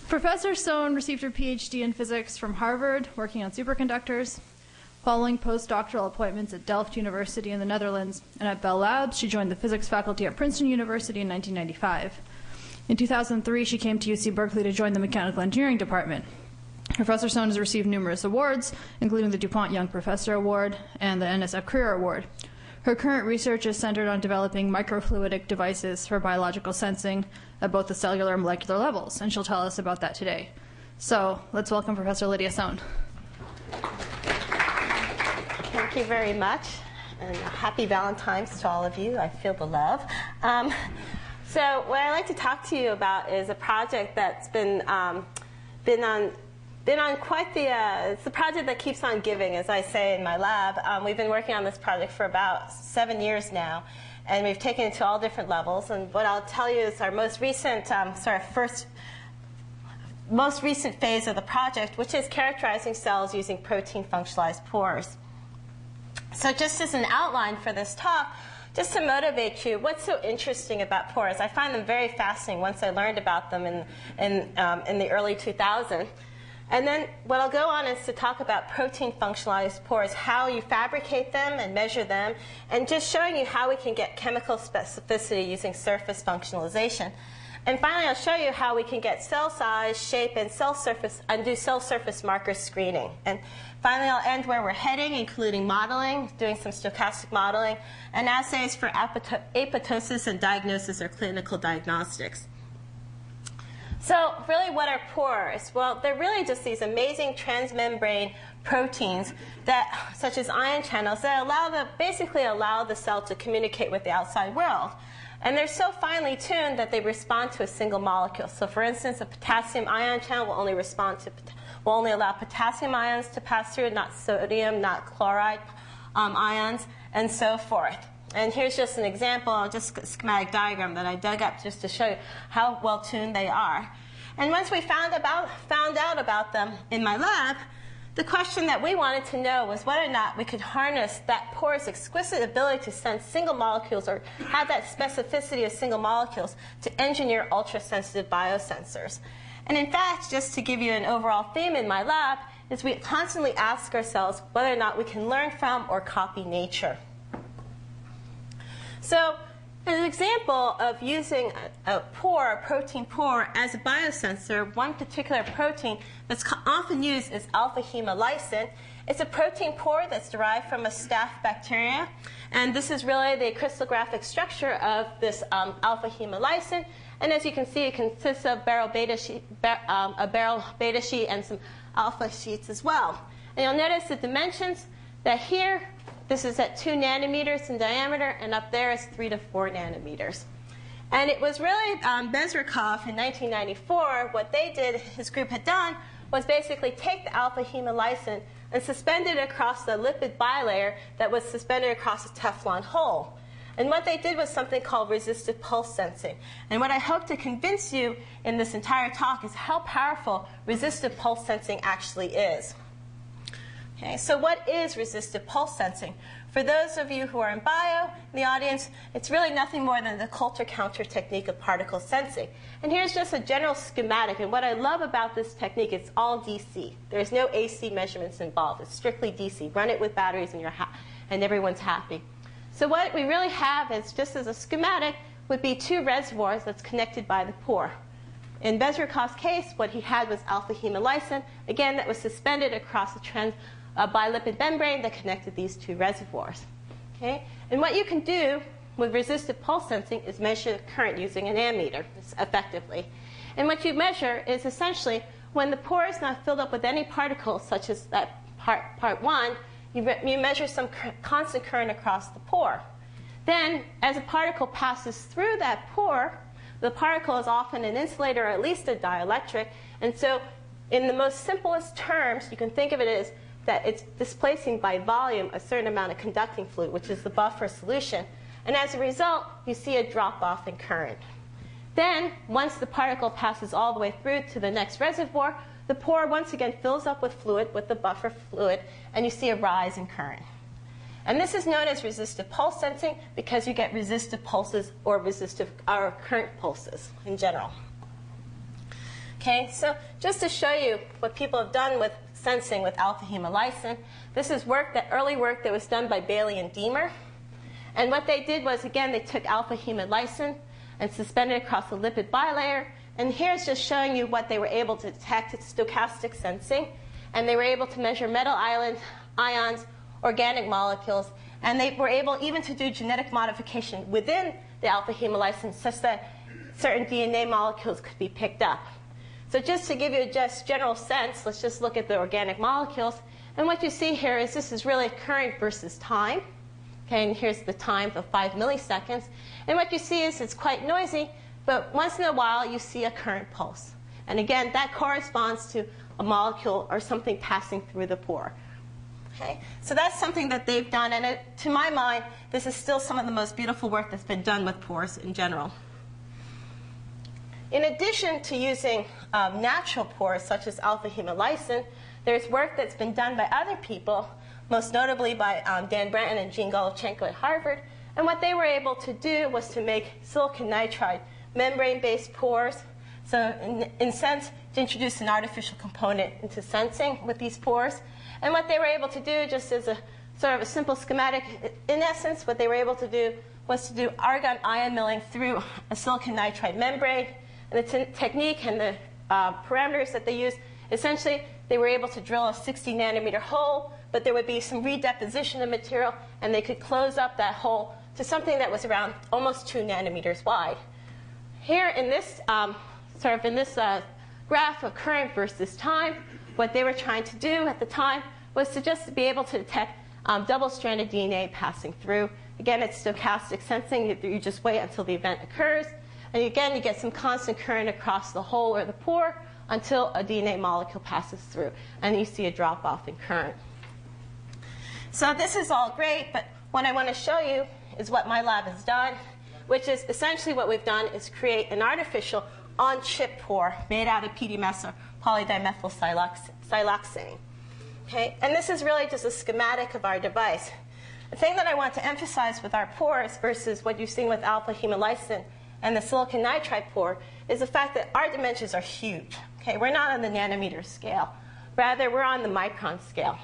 Professor Sohn received her PhD in physics from Harvard, working on superconductors. Following postdoctoral appointments at Delft University in the Netherlands and at Bell Labs, she joined the physics faculty at Princeton University in 1995. In 2003, she came to UC Berkeley to join the mechanical engineering department. Professor Sohn has received numerous awards, including the DuPont Young Professor Award and the NSF Career Award. Her current research is centered on developing microfluidic devices for biological sensing at both the cellular and molecular levels, and she'll tell us about that today. So let's welcome Professor Lydia Sohn. Thank you very much, and happy Valentine's to all of you. I feel the love. So what I'd like to talk to you about is a project that's been on quite the, it's the project that keeps on giving, as I say in my lab. We've been working on this project for about 7 years now, and we've taken it to all different levels. And what I'll tell you is our most recent, most recent phase of the project, which is characterizing cells using protein-functionalized pores. So just as an outline for this talk, just to motivate you, what's so interesting about pores? I find them very fascinating once I learned about them in the early 2000s. And then what I'll go on is to talk about protein-functionalized pores, how you fabricate them and measure them, and just showing you how we can get chemical specificity using surface functionalization. And finally, I'll show you how we can get cell size, shape, and cell surface, and do cell surface marker screening. And finally, I'll end where we're heading, including modeling, doing some stochastic modeling, and assays for apoptosis and diagnosis or clinical diagnostics. So really, what are pores? Well, they're really just these amazing transmembrane proteins that, such as ion channels, that basically allow the cell to communicate with the outside world. And they're so finely tuned that they respond to a single molecule. So for instance, a potassium ion channel will only allow potassium ions to pass through, not sodium, not chloride ions, and so forth. And here's just an example, just a schematic diagram that I dug up just to show you how well tuned they are. And once we found out about them in my lab, the question that we wanted to know was whether or not we could harness that pore's exquisite ability to sense single molecules or have that specificity of single molecules to engineer ultra-sensitive biosensors. And in fact, just to give you an overall theme in my lab, is we constantly ask ourselves whether or not we can learn from or copy nature. So as an example of using a protein pore, as a biosensor, one particular protein that's often used is alpha-hemolysin. It's a protein pore that's derived from a staph bacteria. And this is really the crystallographic structure of this alpha-hemolysin. And as you can see, it consists of a barrel beta sheet and some alpha sheets as well. And you'll notice the dimensions that here, this is at 2 nanometers in diameter, and up there is 3 to 4 nanometers. And it was really Bezrikov in 1994, what they did, his group had done, was basically take the alpha-hemolysin and suspend it across the lipid bilayer that was suspended across a Teflon hole. And what they did was something called resistive pulse sensing. And what I hope to convince you in this entire talk is how powerful resistive pulse sensing actually is. Okay, so what is resistive pulse sensing? For those of you who are in bio, in the audience, it's really nothing more than the Coulter-Counter technique of particle sensing. And here's just a general schematic. And what I love about this technique, it's all DC. There's no AC measurements involved. It's strictly DC. Run it with batteries and everyone's happy. So what we really have is, just as a schematic, would be 2 reservoirs that's connected by the pore. In Bezrikov's case, what he had was alpha-hemolysin, again, that was suspended across a bilipid membrane that connected these 2 reservoirs. Okay? And what you can do with resistive pulse sensing is measure the current using an ammeter effectively. And what you measure is essentially when the pore is not filled up with any particles, such as that part 1, you measure some constant current across the pore. Then, as a particle passes through that pore, the particle is often an insulator or at least a dielectric. And so in the most simplest terms, you can think of it as that it's displacing by volume a certain amount of conducting fluid, which is the buffer solution. And as a result, you see a drop-off in current. Then, once the particle passes all the way through to the next reservoir, the pore once again fills up with fluid, with the buffer fluid, and you see a rise in current. And this is known as resistive pulse sensing because you get resistive pulses or current pulses in general. Okay, so just to show you what people have done with sensing with alpha-hemolysin, this is early work that was done by Bailey and Deemer. And what they did was, again, they took alpha-hemolysin and suspended it across a lipid bilayer. And here's just showing you what they were able to detect. It's stochastic sensing. And they were able to measure metal ions, organic molecules. And they were able even to do genetic modification within the alpha-hemolysin such that certain DNA molecules could be picked up. So just to give you a just general sense, let's just look at the organic molecules. And what you see here is this is really current versus time. Okay, and here's the time of 5 milliseconds. And what you see is it's quite noisy, but once in a while you see a current pulse. And again, that corresponds to a molecule or something passing through the pore. Okay, so that's something that they've done, and to my mind, this is still some of the most beautiful work that's been done with pores in general. In addition to using natural pores, such as alpha-hemolysin, there's work that's been done by other people, most notably by Dan Brenton and Jean Golovchenko at Harvard. And what they were able to do was to make silicon nitride membrane-based pores. So in a sense, to introduce an artificial component into sensing with these pores. And what they were able to do, just as a sort of a simple schematic, in essence, what they were able to do was to do argon ion milling through a silicon nitride membrane. And the technique and the parameters that they used, essentially, they were able to drill a 60 nanometer hole, but there would be some redeposition of material, and they could close up that hole to something that was around almost 2 nanometers wide. Here in this graph of current versus time, what they were trying to do at the time was to just be able to detect double-stranded DNA passing through. Again, it's stochastic sensing. You just wait until the event occurs. And again, you get some constant current across the hole or the pore until a DNA molecule passes through. And you see a drop-off in current. So this is all great, but what I want to show you is what my lab has done, which is essentially what we've done is create an artificial on-chip pore made out of PDMS or polydimethylsiloxane. Okay? And this is really just a schematic of our device. The thing that I want to emphasize with our pores versus what you've seen with alpha-hemolysin and the silicon nitride pore is the fact that our dimensions are huge. Okay? We're not on the nanometer scale. Rather, we're on the micron scale.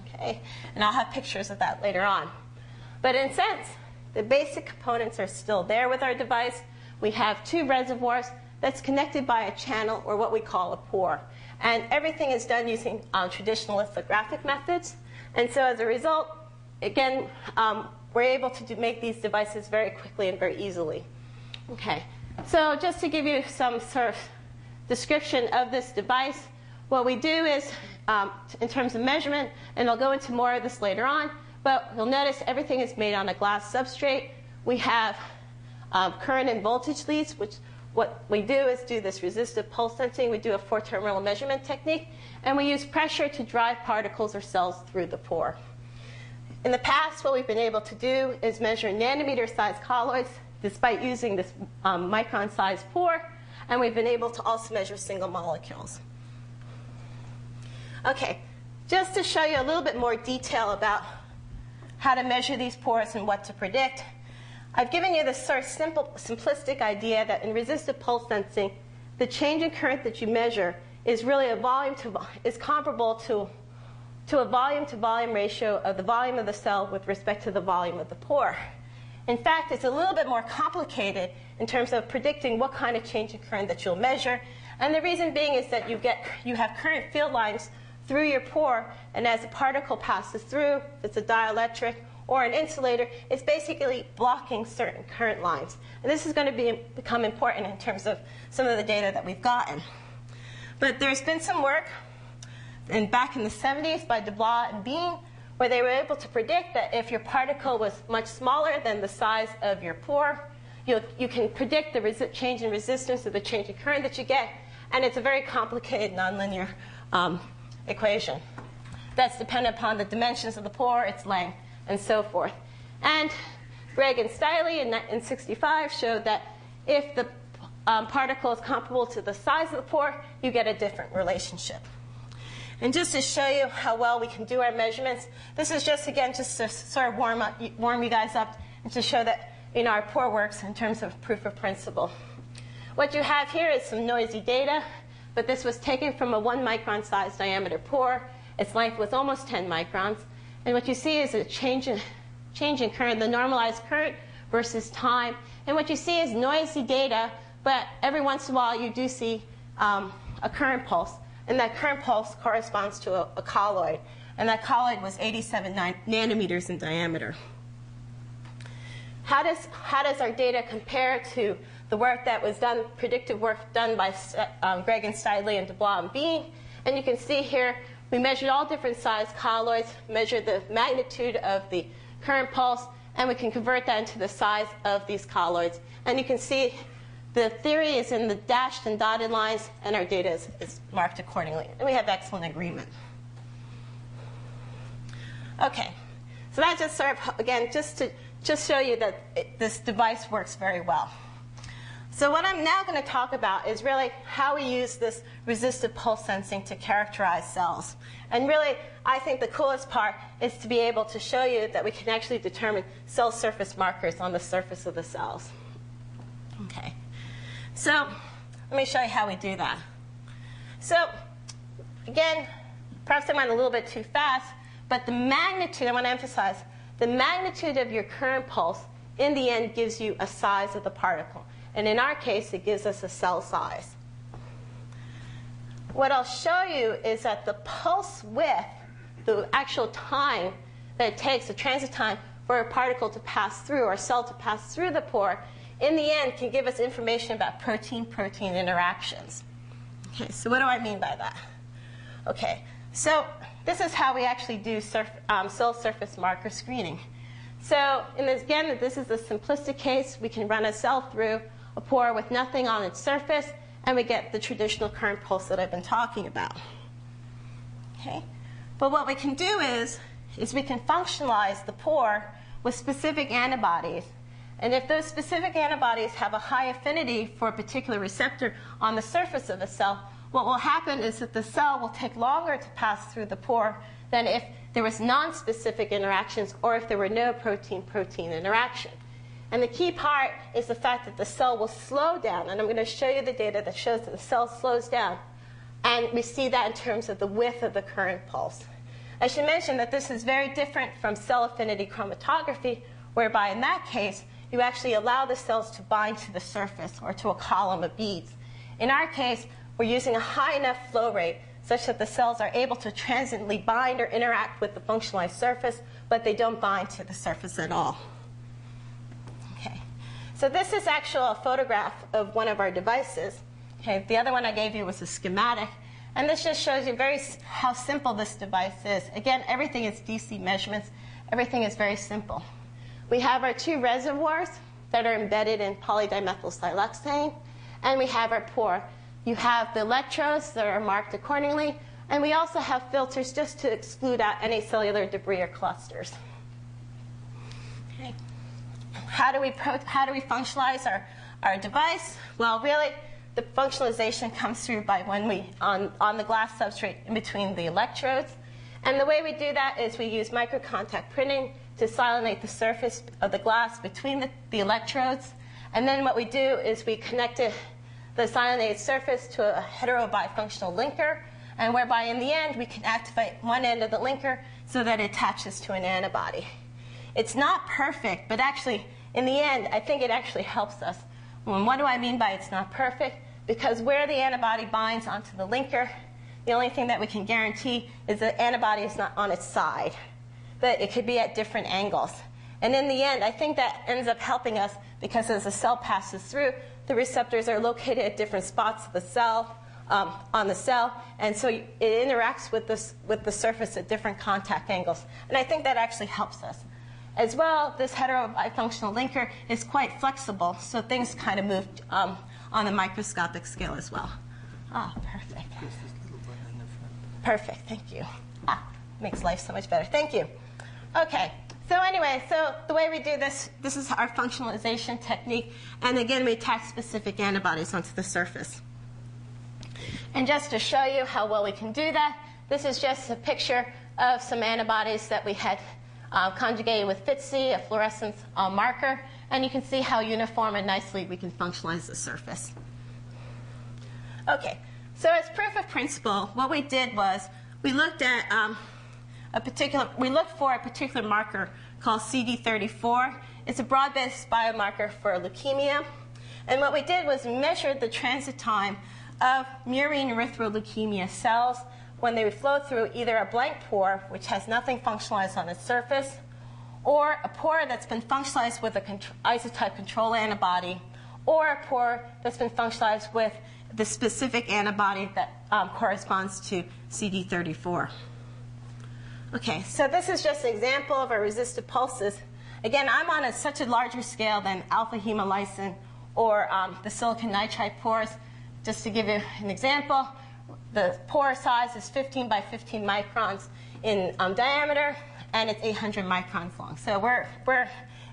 Okay? And I'll have pictures of that later on. But in a sense, the basic components are still there with our device. We have 2 reservoirs that's connected by a channel, or what we call a pore. And everything is done using traditional lithographic methods. And so as a result, again, we're able to make these devices very quickly and very easily. Okay, so just to give you some sort of description of this device, what we do is, in terms of measurement, and I'll go into more of this later on, but you'll notice everything is made on a glass substrate. We have current and voltage leads, which what we do is do this resistive pulse sensing. We do a 4-terminal measurement technique, and we use pressure to drive particles or cells through the pore. In the past, what we've been able to do is measure nanometer-sized colloids despite using this micron-sized pore, and we've been able to also measure single molecules. Okay, just to show you a little bit more detail about how to measure these pores and what to predict, I've given you this sort of simplistic idea that in resistive pulse sensing, the change in current that you measure is really is comparable to a volume-to-volume ratio of the volume of the cell with respect to the volume of the pore. In fact, it's a little bit more complicated in terms of predicting what kind of change in current that you'll measure. And the reason being is that you have current field lines through your pore, and as a particle passes through, if it's a dielectric or an insulator, it's basically blocking certain current lines. And this is going to become important in terms of some of the data that we've gotten. But there's been some work back in the 70s by DeBlois and Bean, where they were able to predict that if your particle was much smaller than the size of your pore, you can predict the change in resistance or the change in current that you get. And it's a very complicated nonlinear equation that's dependent upon the dimensions of the pore, its length, and so forth. And Gregg and Stiley in 1965 showed that if the particle is comparable to the size of the pore, you get a different relationship. And just to show you how well we can do our measurements, this is just, again, just to sort of warm you guys up and to show that our pore works in terms of proof of principle. What you have here is some noisy data. but this was taken from a 1 micron size diameter pore. Its length was almost 10 microns. And what you see is a change in current, the normalized current versus time. And what you see is noisy data, but every once in a while you do see a current pulse. And that current pulse corresponds to a colloid. And that colloid was 87 nanometers in diameter. How does our data compare to the work that was done, predictive work done by Greg and Stidley and Dubois and Bean? And you can see here, we measured all different size colloids, measured the magnitude of the current pulse, and we can convert that into the size of these colloids. And you can see the theory is in the dashed and dotted lines, and our data is marked accordingly. And we have excellent agreement. Okay, so that just sort of, again, just to show you that this device works very well. So what I'm now going to talk about is really how we use this resistive pulse sensing to characterize cells. And really, I think the coolest part is to be able to show you that we can actually determine cell surface markers on the surface of the cells. Okay. So let me show you how we do that. So again, perhaps I went a little bit too fast, but the magnitude, I want to emphasize, the magnitude of your current pulse in the end gives you a size of the particle. And in our case, it gives us a cell size. What I'll show you is that the pulse width, the actual time that it takes, the transit time for a particle to pass through or a cell to pass through the pore, in the end can give us information about protein-protein interactions. Okay, so what do I mean by that? Okay, so this is how we actually do cell surface marker screening. So again, this is a simplistic case. We can run a cell through a pore with nothing on its surface, and we get the traditional current pulse that I've been talking about. Okay? But what we can do is we can functionalize the pore with specific antibodies. And if those specific antibodies have a high affinity for a particular receptor on the surface of a cell, what will happen is that the cell will take longer to pass through the pore than if there was non-specific interactions or if there were no protein-protein interaction. And the key part is the fact that the cell will slow down. And I'm going to show you the data that shows that the cell slows down. And we see that in terms of the width of the current pulse. I should mention that this is very different from cell affinity chromatography, whereby in that case, you actually allow the cells to bind to the surface or to a column of beads. In our case, we're using a high enough flow rate such that the cells are able to transiently bind or interact with the functionalized surface, but they don't bind to the surface at all. Okay. So this is actually a photograph of one of our devices. Okay. The other one I gave you was a schematic. And this just shows you how simple this device is. Again, everything is DC measurements. Everything is very simple. We have our 2 reservoirs that are embedded in polydimethylsiloxane, and we have our pore. You have the electrodes that are marked accordingly, and we also have filters just to exclude out any cellular debris or clusters. Okay. How do we functionalize our device? Well, really, the functionalization comes through by when we, on the glass substrate in between the electrodes. And the way we do that is we use microcontact printing to cyanate the surface of the glass between the electrodes. And then what we do is we connect the cyanated surface to a heterobifunctional linker, and whereby in the end we can activate one end of the linker so that it attaches to an antibody. It's not perfect, but actually, in the end, I think it actually helps us. And what do I mean by it's not perfect? Because where the antibody binds onto the linker, the only thing that we can guarantee is the antibody is not on its side, but it could be at different angles. And in the end, I think that ends up helping us because as the cell passes through, the receptors are located at different spots of the cell, on the cell, and so it interacts with the surface at different contact angles. And I think that actually helps us. As well, this heterobifunctional linker is quite flexible, so things kind of move on the microscopic scale as well. Ah, perfect. Perfect, thank you. Makes life so much better. Thank you. Okay, so anyway, so the way we do this is our functionalization technique, and again, we attach specific antibodies onto the surface. And just to show you how well we can do that, this is just a picture of some antibodies that we had conjugated with FITC, a fluorescence marker, and you can see how uniform and nicely we can functionalize the surface. Okay, So as proof of principle, what we did was we looked at we looked for a particular marker called CD34. It's a broad-based biomarker for leukemia. And what we did was we measured the transit time of murine erythroleukemia cells when they would flow through either a blank pore, which has nothing functionalized on its surface, or a pore that's been functionalized with an isotype control antibody, or a pore that's been functionalized with the specific antibody that corresponds to CD34. Okay, so this is just an example of our resistive pulses. Again, I'm on such a larger scale than alpha hemolysin or the silicon nitride pores. Just to give you an example, the pore size is 15 by 15 microns in diameter, and it's 800 microns long. So we're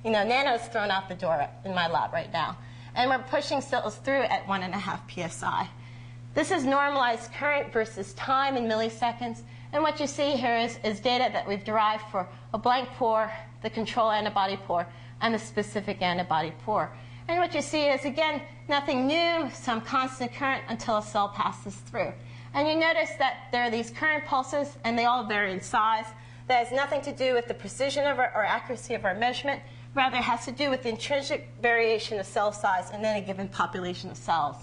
nano's thrown out the door in my lab right now. And we're pushing cells through at 1.5 psi. This is normalized current versus time in milliseconds. And what you see here is data that we've derived for a blank pore, the control antibody pore, and the specific antibody pore. And what you see is, again, nothing new, some constant current until a cell passes through. And you notice that there are these current pulses, and they all vary in size. That has nothing to do with the precision of or accuracy of our measurement. Rather, it has to do with the intrinsic variation of cell size in any given population of cells.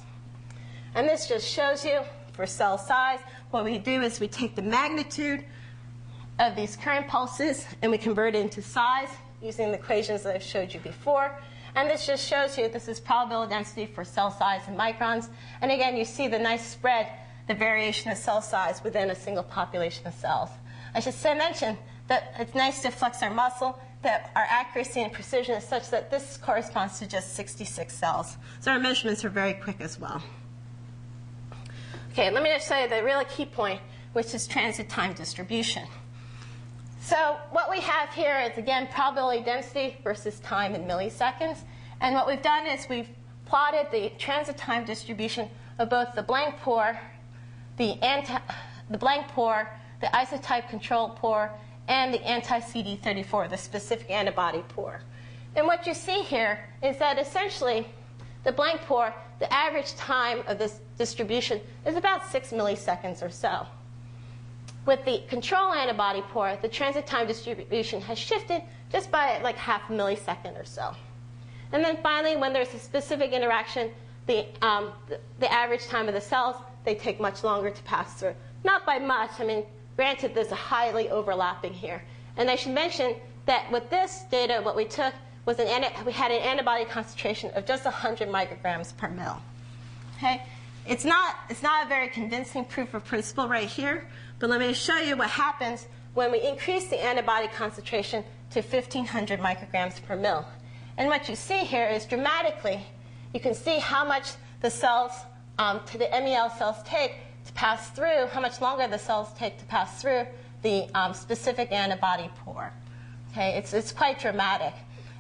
And this just shows you, for cell size, what we do is we take the magnitude of these current pulses and we convert it into size using the equations that I've showed you before. And this just shows you this is probability density for cell size in microns. And again, you see the nice spread, the variation of cell size within a single population of cells. I should mention that it's nice to flex our muscle, that our accuracy and precision is such that this corresponds to just 66 cells. So our measurements are very quick as well. Okay, let me just show you the really key point, which is transit time distribution. So what we have here is, again, probability density versus time in milliseconds. And what we've done is we've plotted the transit time distribution of both the blank pore, the isotype control pore, and the anti-CD34, the specific antibody pore. And what you see here is that essentially the blank pore, the average time of this distribution is about 6 milliseconds or so. With the control antibody pore, the transit time distribution has shifted just by like half a millisecond or so. And then finally, when there's a specific interaction, the average time of the cells, they take much longer to pass through. Not by much. I mean, granted, there's a highly overlapping here. And I should mention that with this data, what we took was we had an antibody concentration of just 100 micrograms per mil. Okay? It's not a very convincing proof of principle right here, but let me show you what happens when we increase the antibody concentration to 1,500 micrograms per mil. And what you see here is dramatically, you can see how much the cells, to the MEL cells take to pass through, how much longer the cells take to pass through the specific antibody pore. Okay, it's quite dramatic.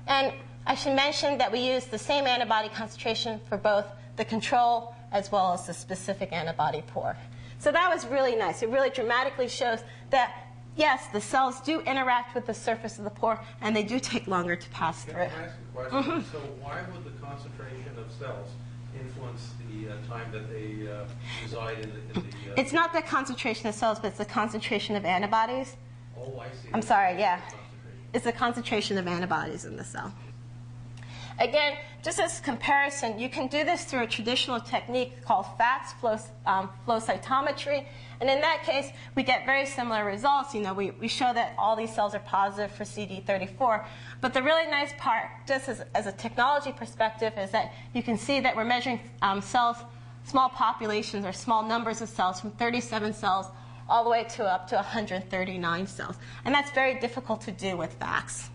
And I should mention that we use the same antibody concentration for both the control as well as the specific antibody pore. So that was really nice. It really dramatically shows that, yes, the cells do interact with the surface of the pore, and they do take longer to pass through. Can I ask a question? So why would the concentration of cells influence the time that they reside in the It's not the concentration of cells, but it's the concentration of antibodies. Oh, I see. I'm sorry, yeah. It's the concentration of antibodies in the cell. Again, just as a comparison, you can do this through a traditional technique called FACS, flow cytometry. And in that case, we get very similar results. You know, we show that all these cells are positive for CD34. But the really nice part, just as a technology perspective, is that you can see that we're measuring cells, small populations or small numbers of cells from 37 cells all the way to up to 139 cells. And that's very difficult to do with FACS.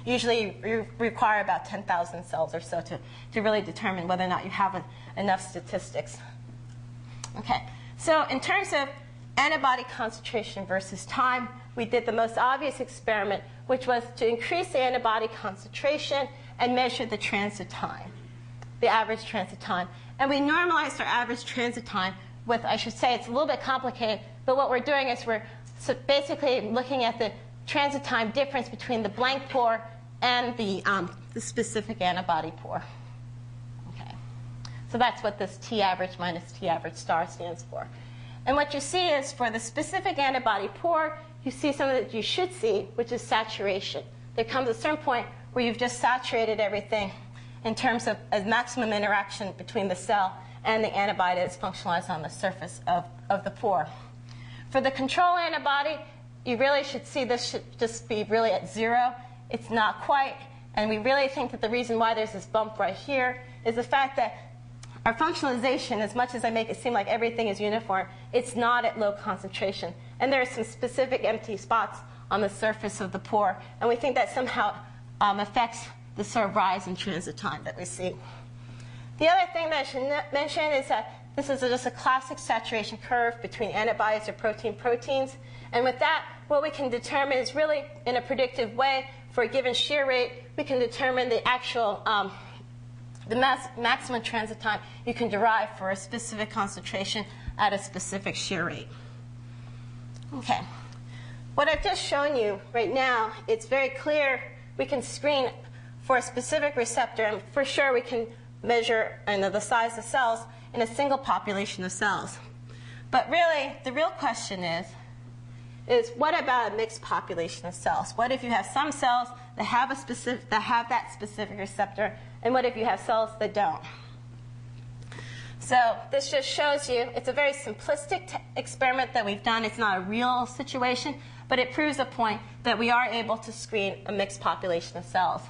Usually you require about 10,000 cells or so to really determine whether or not you have enough statistics. Okay, so in terms of antibody concentration versus time, we did the most obvious experiment, which was to increase the antibody concentration and measure the transit time, the average transit time. And we normalized our average transit time with, I should say, it's a little bit complicated, but what we're doing is we're basically looking at the transit time difference between the blank pore and the specific antibody pore. Okay. So that's what this T average minus T average star stands for. And what you see is for the specific antibody pore, you see something that you should see, which is saturation. There comes a certain point where you've just saturated everything in terms of a maximum interaction between the cell and the antibody that's functionalized on the surface of the pore. For the control antibody, you really should see this should just be really at 0. It's not quite. And we really think that the reason why there's this bump right here is the fact that our functionalization, as much as I make it seem like everything is uniform, it's not at low concentration. And there are some specific empty spots on the surface of the pore. And we think that somehow affects the sort of rise in transit time that we see. The other thing that I should mention is that this is just a classic saturation curve between antibodies or proteins. And with that, what we can determine is really, in a predictive way, for a given shear rate, we can determine the actual maximum transit time you can derive for a specific concentration at a specific shear rate. Okay. What I've just shown you right now, it's very clear we can screen for a specific receptor, and for sure we can measure the size of cells in a single population of cells. But really, the real question is what about a mixed population of cells? What if you have some cells that have that specific receptor, and what if you have cells that don't? So this just shows you, it's a very simplistic experiment that we've done. It's not a real situation, but it proves a point that we are able to screen a mixed population of cells.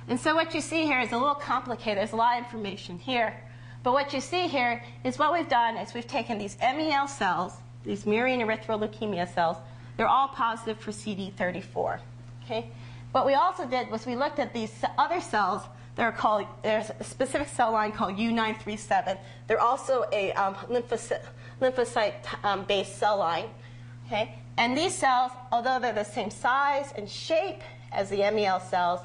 And so what you see here is a little complicated. There's a lot of information here. But what you see here is what we've done is we've taken these MEL cells, these murine erythroid leukemia cells. They're all positive for CD34. Okay? What we also did was we looked at these other cells that are called, there's a specific cell line called U937. They're also a lymphocyte-based cell line. Okay? And these cells, although they're the same size and shape as the MEL cells,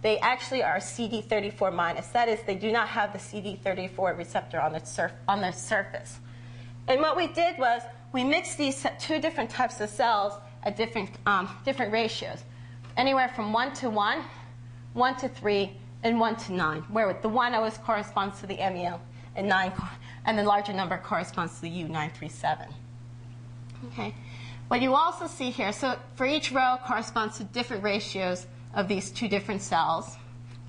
they actually are CD34 minus. That is, they do not have the CD34 receptor on the surface. And what we did was we mixed these two different types of cells at different ratios, anywhere from 1 to 1, 1 to 3, and 1 to 9, where the 1 always corresponds to the MEL, and 9, and the larger number corresponds to the U937. Okay. What you also see here, so for each row corresponds to different ratios of these two different cells.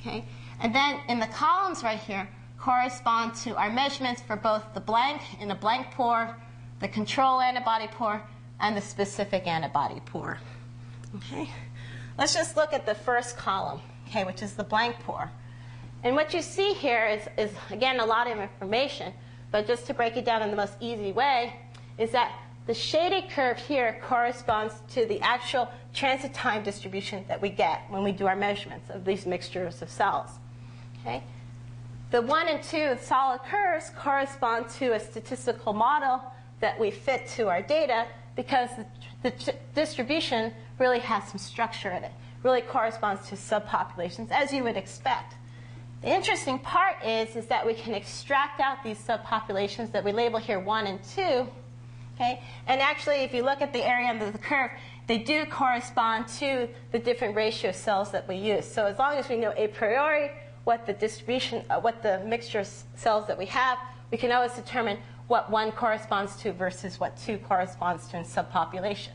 Okay? And then in the columns right here correspond to our measurements for both the blank in a blank pore, the control antibody pore, and the specific antibody pore. Okay? Let's just look at the first column, okay, which is the blank pore. And what you see here is again, a lot of information, but just to break it down in the most easy way, is that the shaded curve here corresponds to the actual transit time distribution that we get when we do our measurements of these mixtures of cells. Okay? The 1 and 2 solid curves correspond to a statistical model that we fit to our data because the distribution really has some structure in it. It really corresponds to subpopulations, as you would expect. The interesting part is that we can extract out these subpopulations that we label here 1 and 2. Okay? And actually, if you look at the area under the curve, they do correspond to the different ratio of cells that we use. So as long as we know a priori what the distribution, what the mixture of cells that we have, we can always determine what 1 corresponds to versus what 2 corresponds to in subpopulation.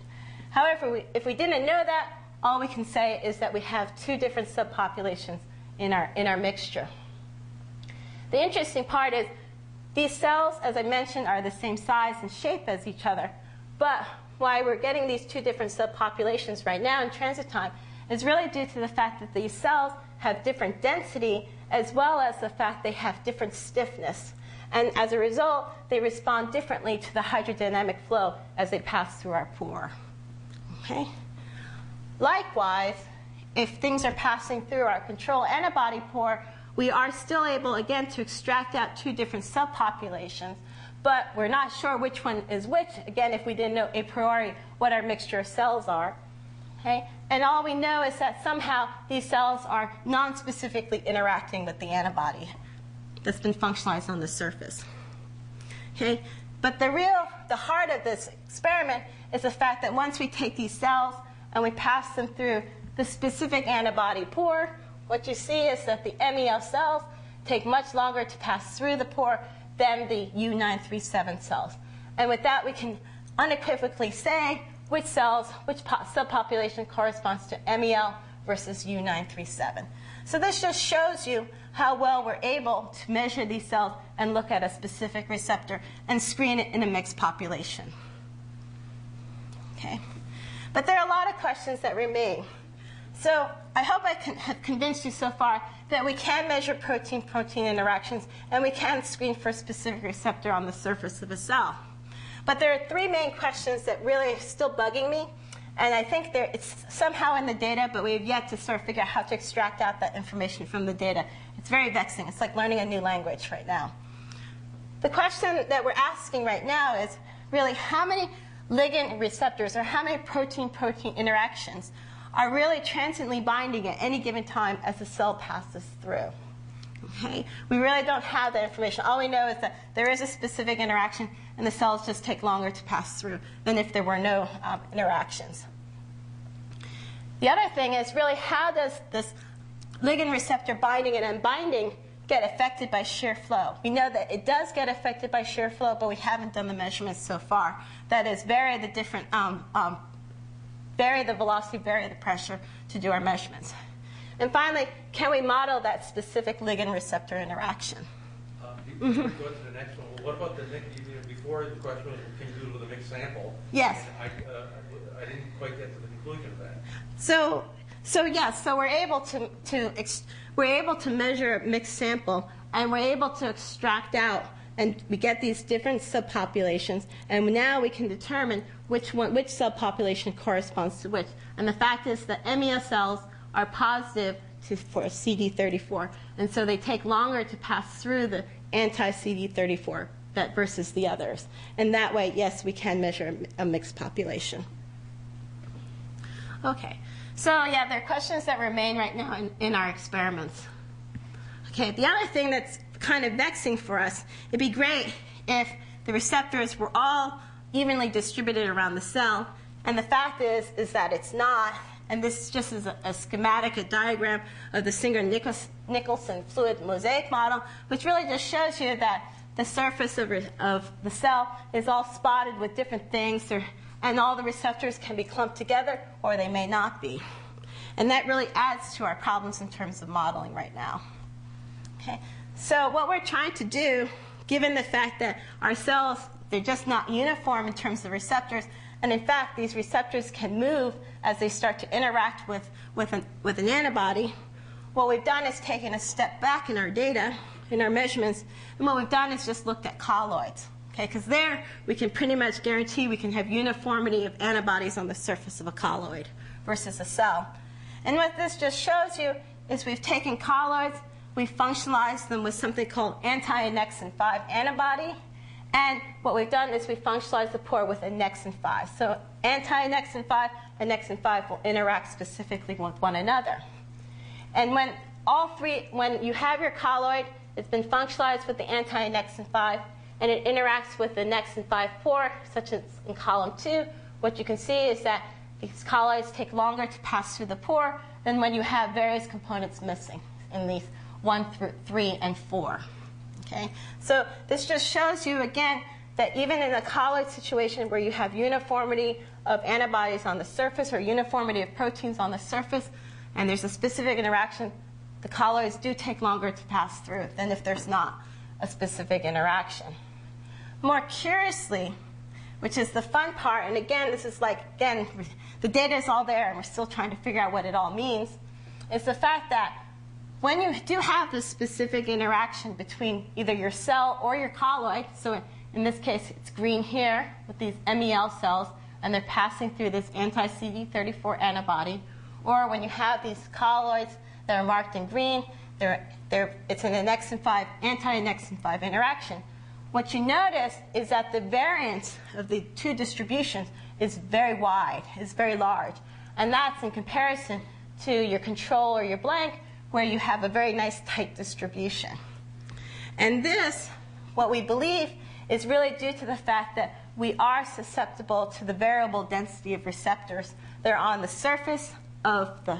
However, if we didn't know that, all we can say is that we have 2 different subpopulations in our mixture. The interesting part is these cells, as I mentioned, are the same size and shape as each other. But why we're getting these 2 different subpopulations right now in transit time is really due to the fact that these cells have different density as well as the fact they have different stiffness. And as a result, they respond differently to the hydrodynamic flow as they pass through our pore. Okay? Likewise, if things are passing through our control antibody pore, we are still able, again, to extract out 2 different subpopulations, but we're not sure which one is which, again, if we didn't know a priori what our mixture of cells are. Okay? And all we know is that somehow these cells are non-specifically interacting with the antibody that's been functionalized on the surface. Okay? But the heart of this experiment is the fact that once we take these cells and we pass them through the specific antibody pore, what you see is that the MEL cells take much longer to pass through the pore than the U937 cells. And with that, we can unequivocally say which cells, which subpopulation corresponds to MEL versus U937. So this just shows you how well we're able to measure these cells and look at a specific receptor and screen it in a mixed population. Okay. But there are a lot of questions that remain. So I hope I have convinced you so far that we can measure protein-protein interactions and we can screen for a specific receptor on the surface of a cell. But there are three main questions that really are still bugging me. And I think it's somehow in the data, but we have yet to sort of figure out how to extract out that information from the data. It's very vexing. It's like learning a new language right now. The question that we're asking right now is really how many ligand receptors or how many protein-protein interactions are really transiently binding at any given time as the cell passes through. Okay? We really don't have that information. All we know is that there is a specific interaction and the cells just take longer to pass through than if there were no interactions. The other thing is really how does this ligand receptor binding and unbinding get affected by shear flow? We know that it does get affected by shear flow, but we haven't done the measurements so far. That is, vary the different, vary the velocity, vary the pressure to do our measurements. And finally, can we model that specific ligand receptor interaction? Before we go to the next one, what about the before the question was, can you do it with a mixed sample? Yes. I didn't quite get to the conclusion of that. So we're able to measure a mixed sample, and we're able to extract out, and we get these different subpopulations, and now we can determine which subpopulation corresponds to which. And the fact is that MEL cells are positive for CD34, and so they take longer to pass through the anti-CD34 versus the others. And that way, yes, we can measure a mixed population. Okay, so yeah, there are questions that remain right now in our experiments. Okay, the other thing that's kind of vexing for us, it'd be great if the receptors were all evenly distributed around the cell, and the fact is that it's not. And this just is a schematic, a diagram of the Singer-Nicholson fluid mosaic model, which really just shows you that the surface of the cell is all spotted with different things, and all the receptors can be clumped together, or they may not be. And that really adds to our problems in terms of modeling right now. Okay, so what we're trying to do, given the fact that our cells, they're just not uniform in terms of receptors, and in fact, these receptors can move as they start to interact with an antibody. What we've done is taken a step back in our data, in our measurements, and what we've done is just looked at colloids. Okay, because there we can pretty much guarantee we can have uniformity of antibodies on the surface of a colloid versus a cell. And what this just shows you is we've taken colloids, we've functionalized them with something called anti-annexin 5 antibody. And what we've done is we functionalized the pore with annexin 5. So anti-annexin 5, annexin 5 will interact specifically with one another. And when you have your colloid, it's been functionalized with the anti-annexin 5, and it interacts with the annexin 5 pore, such as in column 2, what you can see is that these colloids take longer to pass through the pore than when you have various components missing in these 1 through 3 and 4. Okay? So this just shows you, again, that even in a colloid situation where you have uniformity of antibodies on the surface or uniformity of proteins on the surface, and there's a specific interaction, the colloids do take longer to pass through than if there's not a specific interaction. More curiously, which is the fun part, and again, this is like, again, the data is all there, and we're still trying to figure out what it all means, is the fact that when you do have this specific interaction between either your cell or your colloid, so in this case it's green here with these MEL cells, and they're passing through this anti-CD34 antibody, or when you have these colloids that are marked in green, it's an annexin 5, anti-annexin 5 interaction. What you notice is that the variance of the two distributions is very wide, is very large. And that's in comparison to your control or your blank, where you have a very nice tight distribution. And this, what we believe, is really due to the fact that we are susceptible to the variable density of receptors that are on the surface of the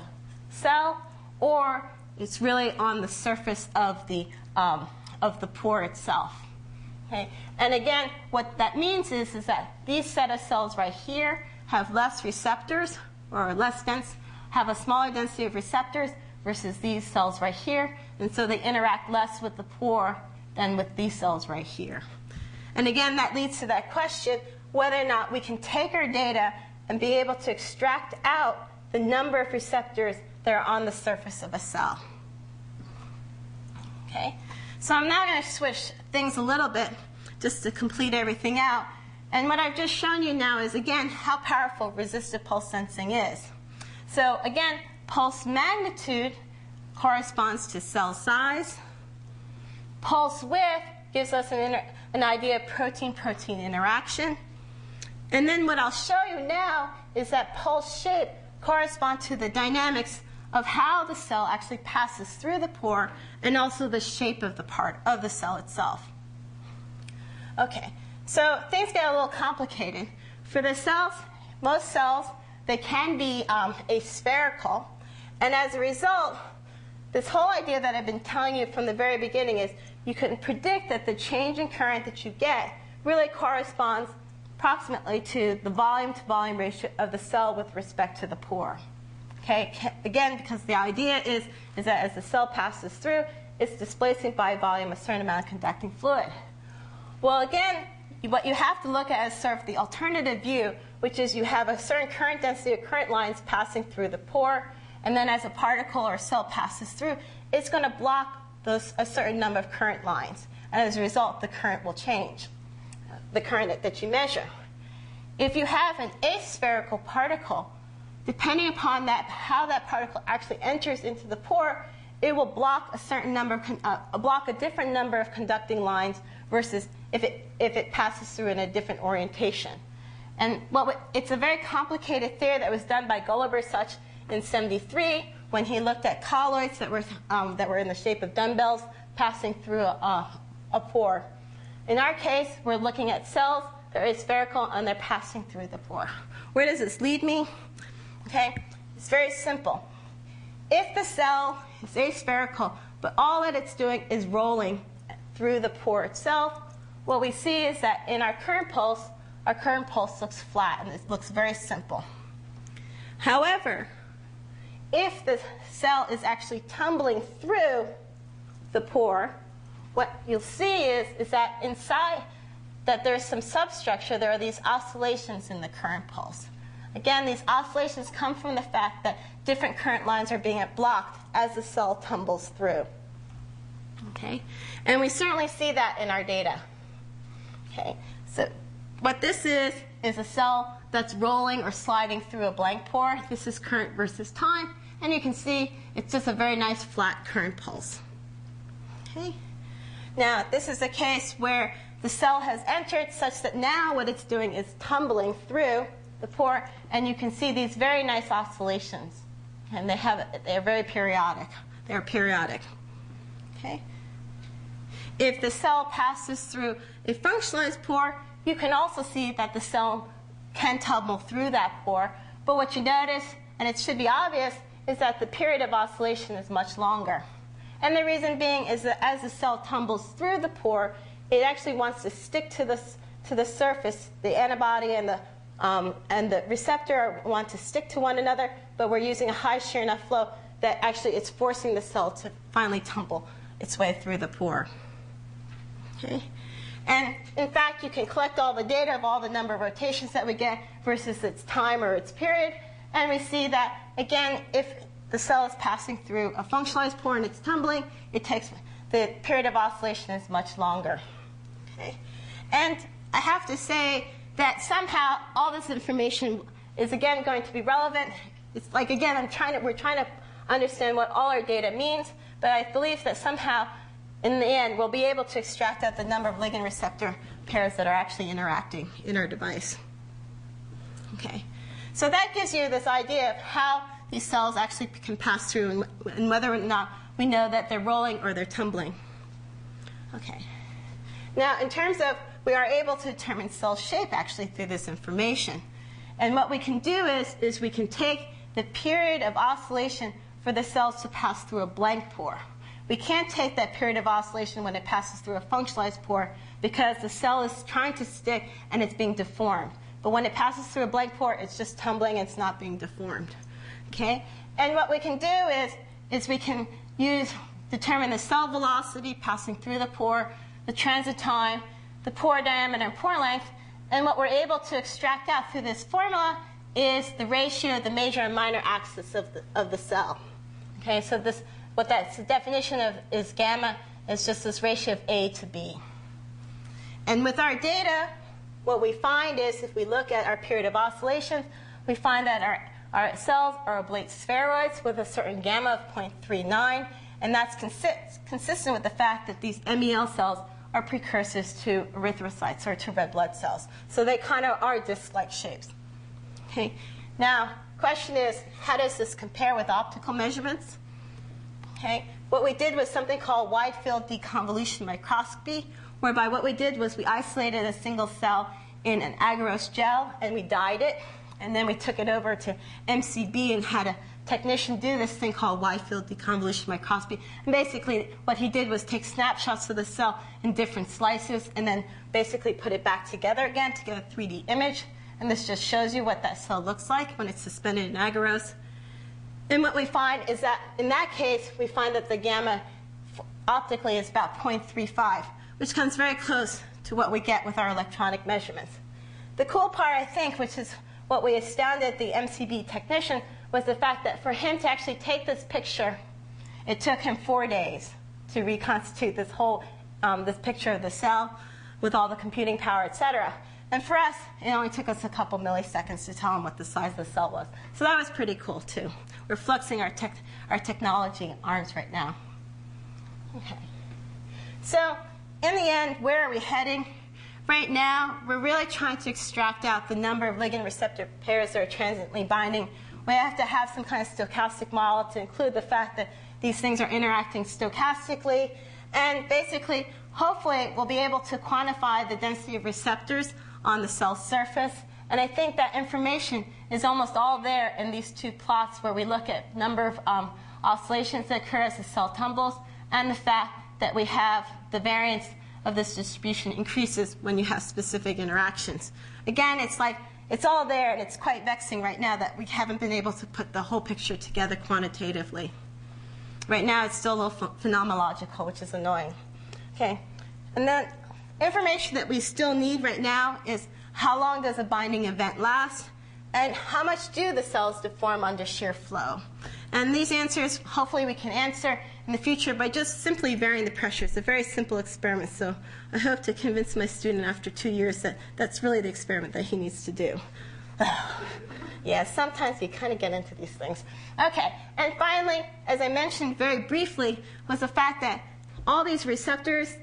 cell or It's really on the surface of the pore itself. Okay? And again, what that means is that these set of cells right here have less receptors, or less dense, have a smaller density of receptors versus these cells right here. And so they interact less with the pore than with these cells right here. And again, that leads to that question, whether or not we can take our data and be able to extract out the number of receptors that are on the surface of a cell. Okay? So I'm now going to switch things a little bit just to complete everything out. And what I've just shown you now is, again, how powerful resistive pulse sensing is. So again, pulse magnitude corresponds to cell size. Pulse width gives us an idea of protein-protein interaction. And then what I'll show you now is that pulse shape corresponds to the dynamics of how the cell actually passes through the pore and also the shape of the part of the cell itself. Okay, so things get a little complicated. For the cells, most cells, they can be aspherical. And as a result, this whole idea that I've been telling you from the very beginning is you can predict that the change in current that you get really corresponds approximately to the volume-to-volume ratio of the cell with respect to the pore. Okay? Again, because the idea is that as the cell passes through, it's displacing by volume a certain amount of conducting fluid. Well, again, what you have to look at is sort of the alternative view, which is you have a certain current density of current lines passing through the pore, and then as a particle or cell passes through, it's going to block a certain number of current lines. And as a result, the current will change, the current that you measure. If you have an aspherical particle, depending upon how that particle actually enters into the pore, it will block a certain number, block a different number of conducting lines versus if it passes through in a different orientation. And it's a very complicated theory that was done by Gulliver-Such in '73 when he looked at colloids that were in the shape of dumbbells passing through a pore. In our case, we're looking at cells that are aspherical and they're passing through the pore. Where does this lead me? Okay, it's very simple. If the cell is aspherical, but all that it's doing is rolling through the pore itself, what we see is that in our current pulse looks flat, and it looks very simple. However, if the cell is actually tumbling through the pore, what you'll see is that inside that there's some substructure. There are these oscillations in the current pulse. Again, these oscillations come from the fact that different current lines are being blocked as the cell tumbles through. Okay? And we certainly see that in our data. Okay? So what this is a cell that's rolling or sliding through a blank pore. This is current versus time. And you can see it's just a very nice flat current pulse. Okay? Now, this is a case where the cell has entered such that now what it's doing is tumbling through the pore, and you can see these very nice oscillations. And they're very periodic. They're periodic. Okay? If the cell passes through a functionalized pore, you can also see that the cell can tumble through that pore. But what you notice, and it should be obvious, is that the period of oscillation is much longer. And the reason being is that as the cell tumbles through the pore, it actually wants to stick to the surface. The antibody and the receptor want to stick to one another, but we're using a high shear enough flow that actually it's forcing the cell to finally tumble its way through the pore. Okay? And in fact, you can collect all the data of all the number of rotations that we get versus its time or its period, and we see that, again, if the cell is passing through a functionalized pore and it's tumbling, the period of oscillation is much longer. Okay? And I have to say that somehow all this information is, again, going to be relevant. It's like, again, we're trying to understand what all our data means, but I believe that somehow, in the end, we'll be able to extract out the number of ligand-receptor pairs that are actually interacting in our device. Okay. So that gives you this idea of how these cells actually can pass through and whether or not we know that they're rolling or they're tumbling. Okay. Now, in terms of, we are able to determine cell shape actually through this information. And what we can do is we can take the period of oscillation for the cells to pass through a blank pore. We can't take that period of oscillation when it passes through a functionalized pore because the cell is trying to stick and it's being deformed. But when it passes through a blank pore, it's just tumbling and it's not being deformed. Okay? And what we can do is we can determine the cell velocity passing through the pore, the transit time, the pore diameter, and pore length. And what we're able to extract out through this formula is the ratio of the major and minor axis of the cell. Okay, so what that's the definition of is gamma is just this ratio of A to B. And with our data, what we find is if we look at our period of oscillations, we find that our cells are oblate spheroids with a certain gamma of 0.39, and that's consistent with the fact that these MEL cells are precursors to erythrocytes or to red blood cells. So they kind of are disc-like shapes. Okay. Now, question is, how does this compare with optical measurements? Okay. What we did was something called wide field deconvolution microscopy, whereby what we did was we isolated a single cell in an agarose gel and we dyed it, and then we took it over to MCB and had a technician do this thing called wide field deconvolution microscopy. And basically what he did was take snapshots of the cell in different slices and then basically put it back together again to get a 3D image. And this just shows you what that cell looks like when it's suspended in agarose. And what we find is that in that case, we find that the gamma optically is about 0.35, which comes very close to what we get with our electronic measurements. The cool part, I think, which is what we astounded the MCB technician, was the fact that for him to actually take this picture, it took him 4 days to reconstitute this whole this picture of the cell with all the computing power, etc. And for us, it only took us a couple milliseconds to tell him what the size of the cell was. So that was pretty cool, too. We're flexing our technology arms right now. Okay. So in the end, where are we heading? Right now, we're really trying to extract out the number of ligand-receptor pairs that are transiently binding. We have to have some kind of stochastic model to include the fact that these things are interacting stochastically. And basically, hopefully, we'll be able to quantify the density of receptors on the cell surface. And I think that information is almost all there in these two plots where we look at number of oscillations that occur as the cell tumbles and the fact that we have the variance of this distribution increases when you have specific interactions. Again, it's all there, and it's quite vexing right now that we haven't been able to put the whole picture together quantitatively. Right now, it's still a little phenomenological, which is annoying. Okay, and then information that we still need right now is how long does a binding event last, and how much do the cells deform under shear flow? And these answers, hopefully, we can answer in the future by just simply varying the pressure. It's a very simple experiment, so I hope to convince my student after 2 years that that's really the experiment that he needs to do. Yeah, sometimes you kind of get into these things. Okay, and finally, as I mentioned very briefly, was the fact that all these receptors,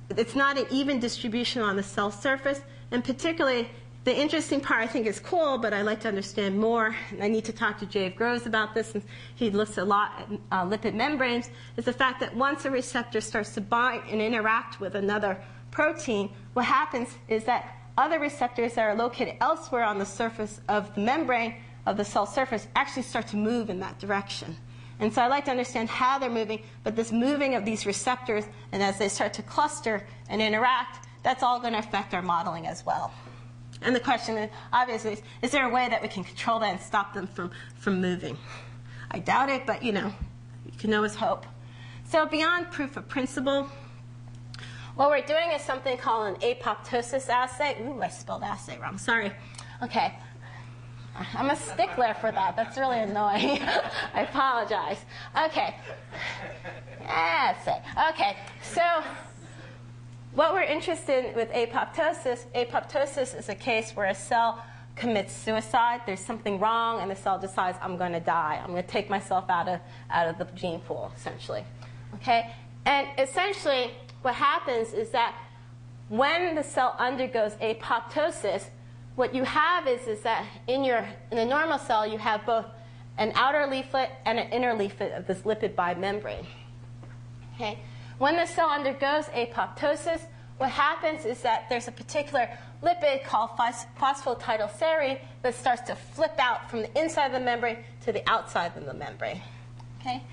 it's not an even distribution on the cell surface, and particularly the interesting part I think is cool, but I'd like to understand more, and I need to talk to Dave Groves about this, and he looks a lot at lipid membranes, is the fact that once a receptor starts to bind and interact with another protein, what happens is that other receptors that are located elsewhere on the surface of the membrane of the cell surface actually start to move in that direction. And so I'd like to understand how they're moving, but this moving of these receptors, and as they start to cluster and interact, that's all going to affect our modeling as well. And the question is, obviously, is there a way that we can control that and stop them from moving? I doubt it, but, you can always hope. So beyond proof of principle, what we're doing is something called an apoptosis assay. Ooh, I spelled assay wrong. Sorry. Okay. I'm a stickler for that. That's really annoying. I apologize. Okay. Assay. Okay. So what we're interested in with apoptosis is a case where a cell commits suicide. There's something wrong, and the cell decides, I'm going to die. I'm going to take myself out of the gene pool, essentially. Okay? And essentially, what happens is that when the cell undergoes apoptosis, what you have is that in a normal cell, you have both an outer leaflet and an inner leaflet of this lipid bimembrane. Okay? When the cell undergoes apoptosis, what happens is that there's a particular lipid called phosphatidylserine that starts to flip out from the inside of the membrane to the outside of the membrane. Okay?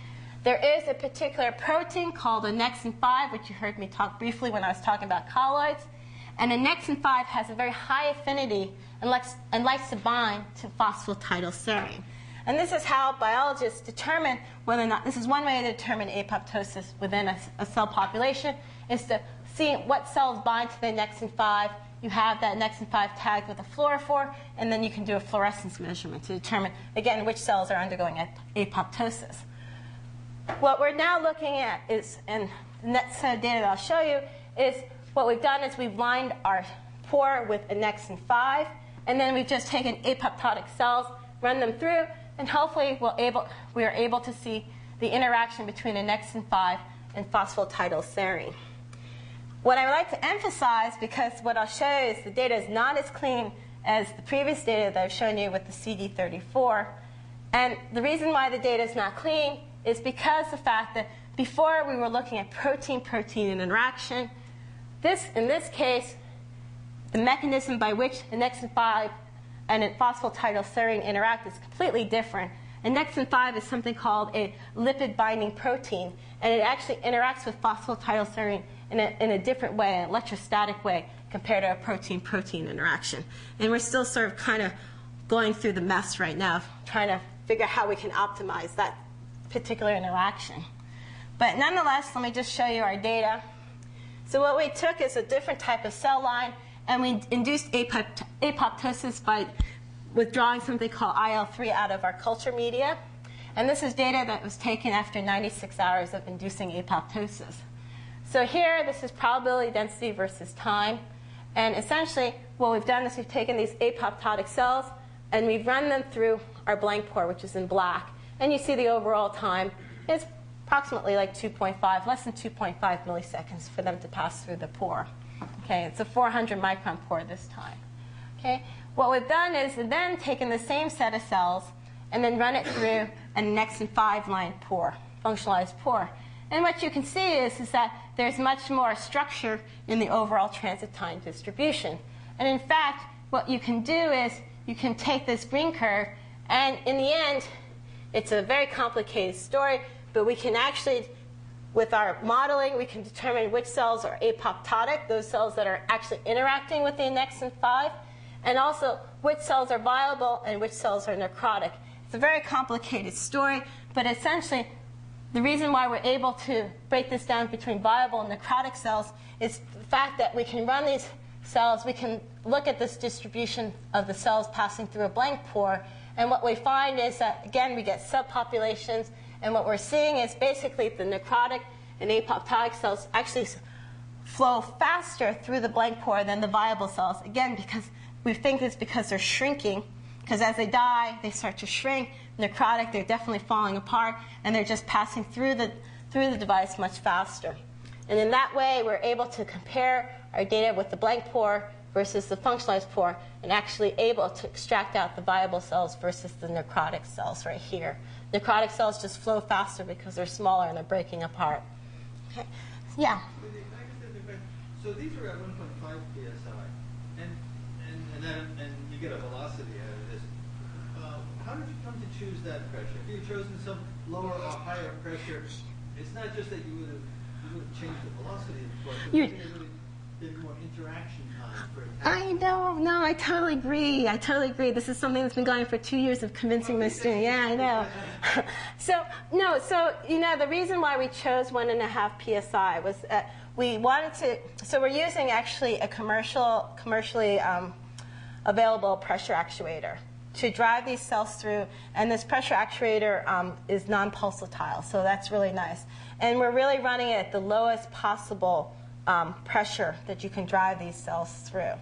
There is a particular protein called annexin 5, which you heard me talk briefly when I was talking about colloids. And annexin 5 has a very high affinity and likes to bind to phosphatidylserine. And this is how biologists determine whether or not, this is one way to determine apoptosis within a cell population, is to see what cells bind to the annexin 5. You have that annexin 5 tagged with a fluorophore, and then you can do a fluorescence measurement to determine, again, which cells are undergoing apoptosis. What we're now looking at is, and the next set of data that I'll show you, is what we've done is we've lined our pore with annexin 5, and then we've just taken apoptotic cells, run them through, and hopefully we are able to see the interaction between annexin 5 and phosphatidylserine. What I would like to emphasize, because what I'll show you is the data is not as clean as the previous data that I've shown you with the CD34. And the reason why the data is not clean is because the fact that before we were looking at protein-protein interaction. In this case, the mechanism by which annexin 5 and phosphatidylserine interact is completely different. Annexin 5 is something called a lipid-binding protein, and it actually interacts with phosphatidylserine in a different way, an electrostatic way, compared to a protein-protein interaction. And we're still sort of kind of going through the mess right now, trying to figure out how we can optimize that particular interaction. But nonetheless, let me just show you our data. So what we took is a different type of cell line, and we induced apoptosis by withdrawing something called IL-3 out of our culture media. And this is data that was taken after 96 hours of inducing apoptosis. So here, this is probability density versus time. And essentially, what we've done is we've taken these apoptotic cells, and we've run them through our blank pore, which is in black. And you see the overall time is approximately like 2.5, less than 2.5 milliseconds for them to pass through the pore. Okay, it's a 400 micron pore this time. Okay, what we've done is then taken the same set of cells and then run it through an annexin 5 line pore, functionalized pore. And what you can see is that there's much more structure in the overall transit time distribution. And in fact, what you can do is you can take this green curve, and in the end, it's a very complicated story, but we can actually, with our modeling, we can determine which cells are apoptotic, those cells that are actually interacting with the annexin 5, and also which cells are viable and which cells are necrotic. It's a very complicated story, but essentially, the reason why we're able to break this down between viable and necrotic cells is the fact that we can run these cells, we can look at this distribution of the cells passing through a blank pore, and what we find is that, again, we get subpopulations, and what we're seeing is basically the necrotic and apoptotic cells actually flow faster through the blank pore than the viable cells. Again, because we think it's because they're shrinking, because as they die, they start to shrink. Necrotic, they're definitely falling apart, and they're just passing through the device much faster. And in that way, we're able to compare our data with the blank pore versus the functionalized pore, and actually able to extract out the viable cells versus the necrotic cells right here. Necrotic cells just flow faster because they're smaller and they're breaking apart. Okay. Yeah? So these are at 1.5 psi, and you get a velocity out of this. How did you come to choose that pressure? If you had chosen some lower or higher pressure, it's not just that you would have changed the velocity, but there would have been more interaction time for attack. I know. No, I totally agree. I totally agree. This is something that's been going for 2 years of convincing my student. Yeah, I know. So the reason why we chose 1.5 psi was we wanted to. So we're using actually a commercially available pressure actuator to drive these cells through, and this pressure actuator is non-pulsatile, so that's really nice. And we're really running it at the lowest possible pressure that you can drive these cells through,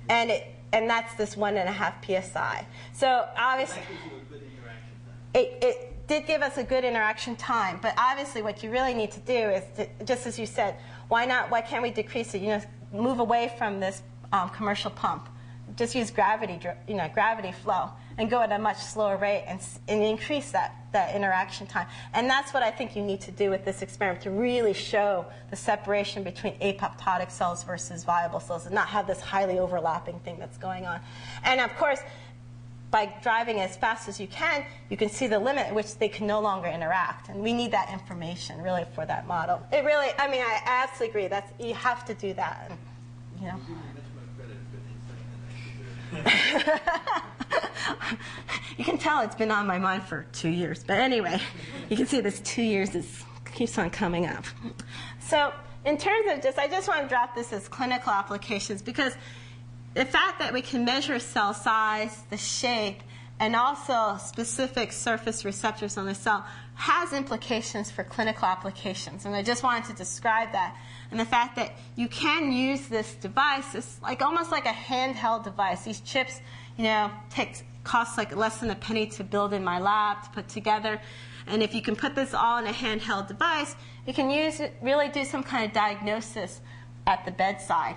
and that's this 1.5 psi. So obviously, that gives you a good interaction time. It did give us a good interaction time, but obviously, what you really need to do is, just as you said, why can't we decrease it? Move away from this commercial pump. Just use gravity flow, and go at a much slower rate and increase that interaction time. And that's what I think you need to do with this experiment to really show the separation between apoptotic cells versus viable cells and not have this highly overlapping thing that's going on. And of course, by driving as fast as you can see the limit at which they can no longer interact. And we need that information, really, for that model. It really, I mean, I absolutely agree. You have to do that. You know. You can tell it's been on my mind for 2 years. But anyway, you can see this 2 years keeps on coming up. So in terms of I just want to drop this as clinical applications, because the fact that we can measure cell size, the shape, and also specific surface receptors on the cell has implications for clinical applications. And I just wanted to describe that. And the fact that you can use this device, it's almost like a handheld device. These chips, cost like less than a penny to build in my lab, to put together. And if you can put this all in a handheld device, you can use it, really do some kind of diagnosis at the bedside.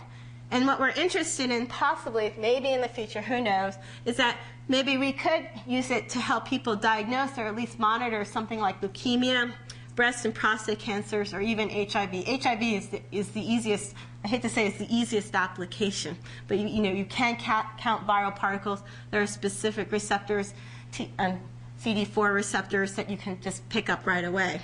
And what we're interested in, possibly, maybe in the future, who knows, is that maybe we could use it to help people diagnose or at least monitor something like leukemia, breast and prostate cancers, or even HIV. HIV is the easiest, I hate to say it's the easiest application, but you can count viral particles. There are specific receptors, CD4 receptors, that you can just pick up right away.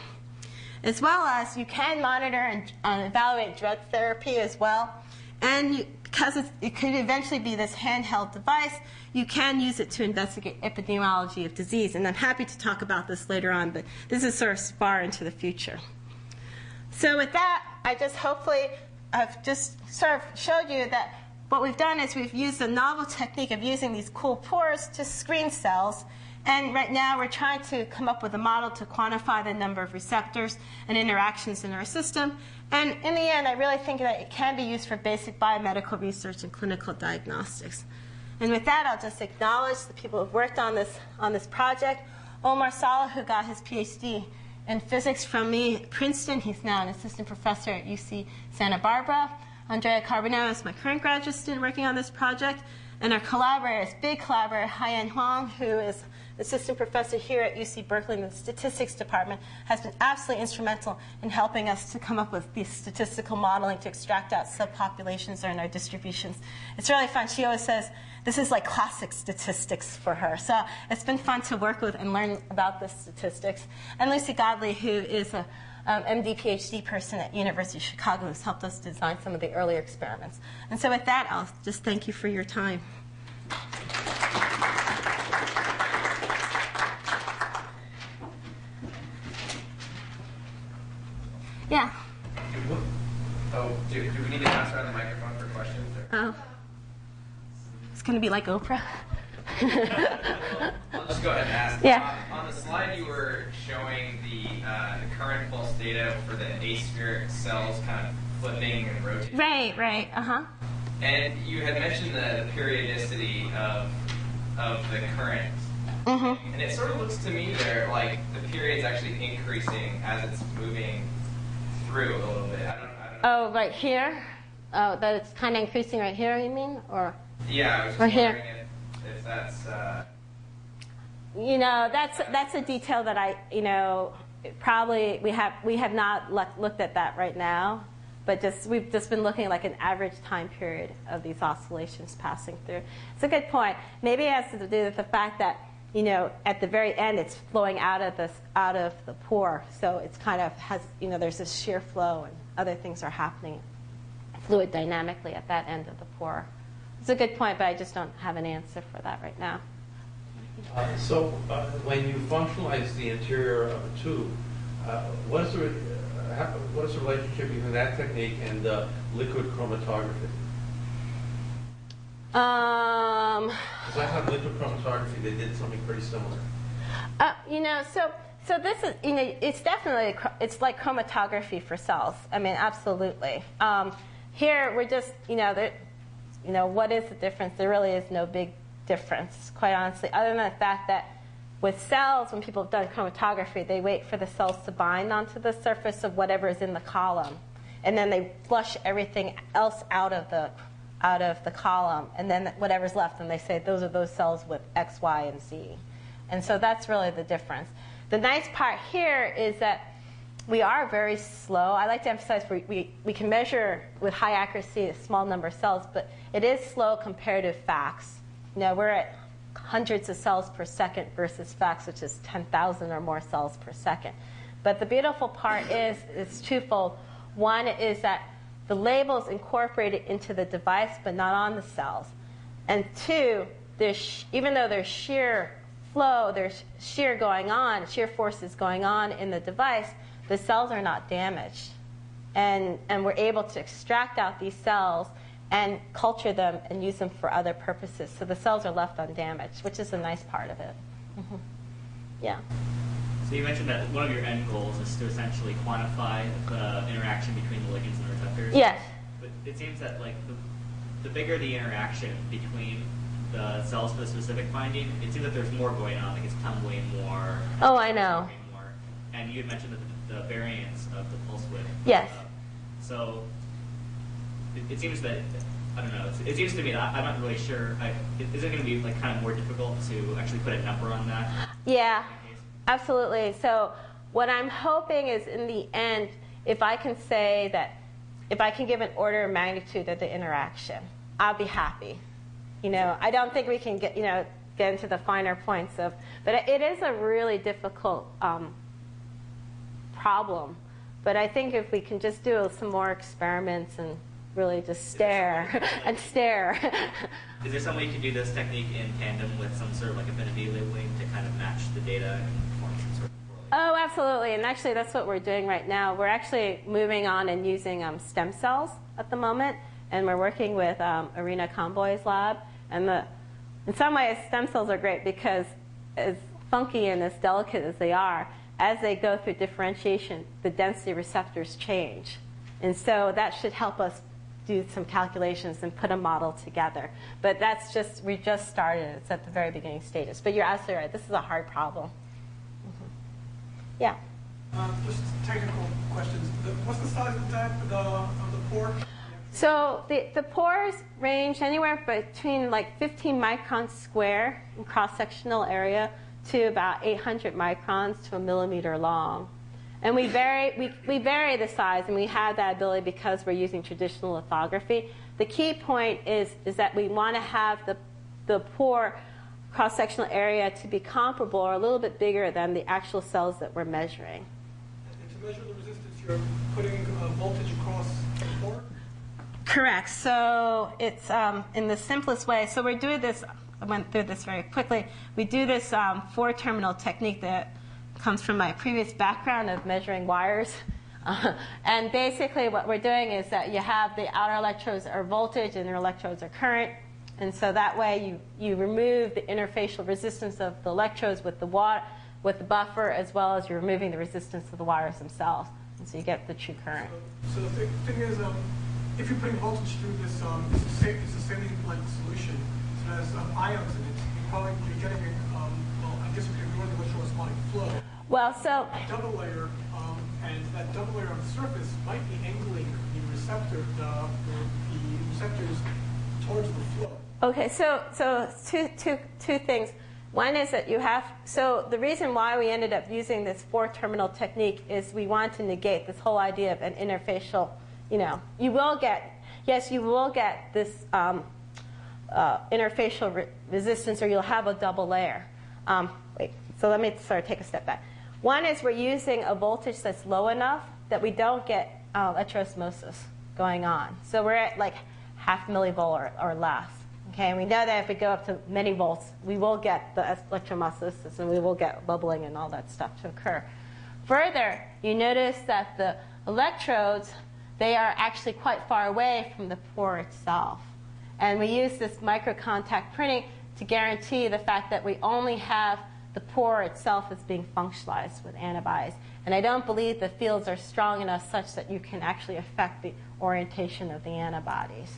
As well as you can monitor and evaluate drug therapy as well. And because it could eventually be this handheld device, you can use it to investigate epidemiology of disease. And I'm happy to talk about this later on, but this is sort of far into the future. So with that, I've just sort of showed you that what we've done is we've used a novel technique of using these cool pores to screen cells. And right now, we're trying to come up with a model to quantify the number of receptors and interactions in our system. And in the end, I really think that it can be used for basic biomedical research and clinical diagnostics. And with that, I'll just acknowledge the people who've worked on this project. Omar Saleh, who got his PhD in physics from me at Princeton. He's now an assistant professor at UC Santa Barbara. Andrea Carbonell is my current graduate student working on this project. And our collaborators, big collaborator, Haiyan Huang, who is assistant professor here at UC Berkeley in the statistics department, has been absolutely instrumental in helping us to come up with these statistical modeling to extract out subpopulations or in our distributions. It's really fun. She always says this is like classic statistics for her. So it's been fun to work with and learn about the statistics. And Lucy Godley, who is a MD, PhD person at University of Chicago, has helped us design some of the earlier experiments. And so with that, I'll just thank you for your time. Yeah. Do we need to pass around the microphone for questions? Oh. It's going to be like Oprah. I'll just go ahead and ask. Yeah. On the slide, you were showing the current pulse data for the aspheric cells kind of flipping and rotating. Right. And you had mentioned the periodicity of the current. Mm-hmm. And it sort of looks to me there like the period's actually increasing as it's moving through a little bit. I don't know. Oh, right here? Oh, that it's kind of increasing right here, you mean? Or yeah, I was just right wondering here. if that's... that's a detail that probably we have not looked at that right now, but we've just been looking at like an average time period of these oscillations passing through. It's a good point. Maybe it has to do with the fact that at the very end, it's flowing out of the pore, so it's kind of has there's this shear flow and other things are happening fluid dynamically at that end of the pore. It's a good point, but I just don't have an answer for that right now. So when you functionalize the interior of a tube, what is the relationship between that technique and liquid chromatography? Because I thought liquid chromatography, they did something pretty similar. So this is, it's definitely, it's like chromatography for cells. I mean, absolutely. Here we're just, what is the difference? There really is no big difference, quite honestly, other than the fact that with cells, when people have done chromatography, they wait for the cells to bind onto the surface of whatever is in the column, and then they flush everything else out of the column, and then whatever's left, and they say those are those cells with X, Y, and Z. And so that's really the difference. The nice part here is that we are very slow. I like to emphasize we can measure with high accuracy a small number of cells, but it is slow compared to FACS. We're at hundreds of cells per second versus FACS, which is 10,000 or more cells per second. But the beautiful part is it's twofold. One is that the label is incorporated into the device but not on the cells. And two, even though there's shear flow, there's shear going on, shear forces going on in the device, the cells are not damaged. And we're able to extract out these cells and culture them and use them for other purposes. So the cells are left undamaged, which is a nice part of it. Mm-hmm. Yeah. So you mentioned that one of your end goals is to essentially quantify the interaction between the ligands and the receptors. Yes. But it seems that like the bigger the interaction between the cells for the specific binding, it seems that there's more going on. Like it's tumbling more. Oh, I know. More. And you had mentioned the variance of the pulse width. Yes. So it seems that, I don't know, it seems to me that I'm not really sure. Is it going to be like kind of more difficult to actually put a number on that? Yeah, absolutely. So what I'm hoping is in the end, if I can say that, if I can give an order of magnitude of the interaction, I'll be happy. You know, I don't think we can get into the finer points of, but it is a really difficult problem. But I think if we can just do some more experiments and really just stare and stare. Is there some way you can do this technique in tandem with some sort of like affinity labeling to kind of match the data and form some sort of correlation? Oh, absolutely. And actually, that's what we're doing right now. We're actually moving on and using stem cells at the moment. And we're working with Irina Comboy's lab. And in some ways, stem cells are great because as funky and as delicate as they are, as they go through differentiation, the density receptors change. And so that should help us do some calculations and put a model together. But we just started. It's at the very beginning stages. But you're absolutely right. This is a hard problem. Mm-hmm. Yeah? Just technical questions. What's the size of the pore? So the pores range anywhere between like 15 microns square in cross-sectional area to about 800 microns to a millimeter long. And we vary the size, and we have that ability because we're using traditional lithography. The key point is that we want to have the pore cross-sectional area to be comparable or a little bit bigger than the actual cells that we're measuring. And to measure the resistance, you're putting voltage across the pore? Correct. So it's in the simplest way. So we're doing this. I went through this very quickly. We do this four-terminal technique that comes from my previous background of measuring wires. And basically what we're doing is that you have the outer electrodes are voltage and inner electrodes are current. And so that way you remove the interfacial resistance of the electrodes with the buffer, as well as you're removing the resistance of the wires themselves. And so you get the true current. So the thing is, if you're putting voltage through this, it's a saline-like solution. So it has ions in it. You're getting I guess you can ignore the electroosmotic flow. Well, so double layer, and that double layer on the surface might be angling the receptors towards the flow. Okay, so two things. One is that you have, so the reason why we ended up using this four-terminal technique is we want to negate this whole idea of an interfacial, you will get this interfacial resistance, or you'll have a double layer. So let me take a step back. One is we're using a voltage that's low enough that we don't get electroosmosis going on. So we're at like half millivolt or less. Okay, and we know that if we go up to many volts, we will get the electromosmosis and we will get bubbling and all that stuff to occur. Further, you notice that the electrodes, they are actually quite far away from the pore itself. And we use this microcontact printing to guarantee the fact that we only have the pore itself as being functionalized with antibodies. And I don't believe the fields are strong enough such that you can actually affect the orientation of the antibodies.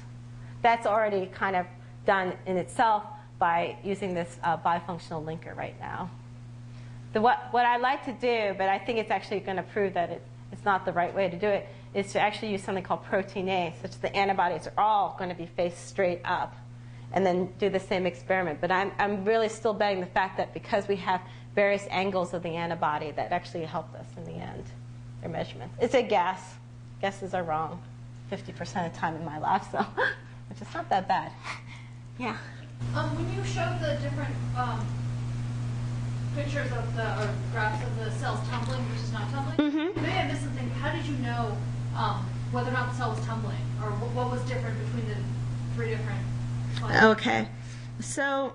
That's already kind of done in itself by using this bifunctional linker right now. What I'd like to do, but I think it's actually going to prove that it's not the right way to do it, is to actually use something called Protein-A, such that the antibodies are all going to be faced straight up, and then do the same experiment. But I'm really still betting the fact that because we have various angles of the antibody, that actually helped us in the end, their measurements. It's a guess. Guesses are wrong 50% of the time in my lab, so which is not that bad. Yeah. When you showed the different pictures of or graphs of the cells tumbling versus not tumbling, maybe I missed something. How did you know whether or not the cell was tumbling, or what was different between the three different slides? Okay, so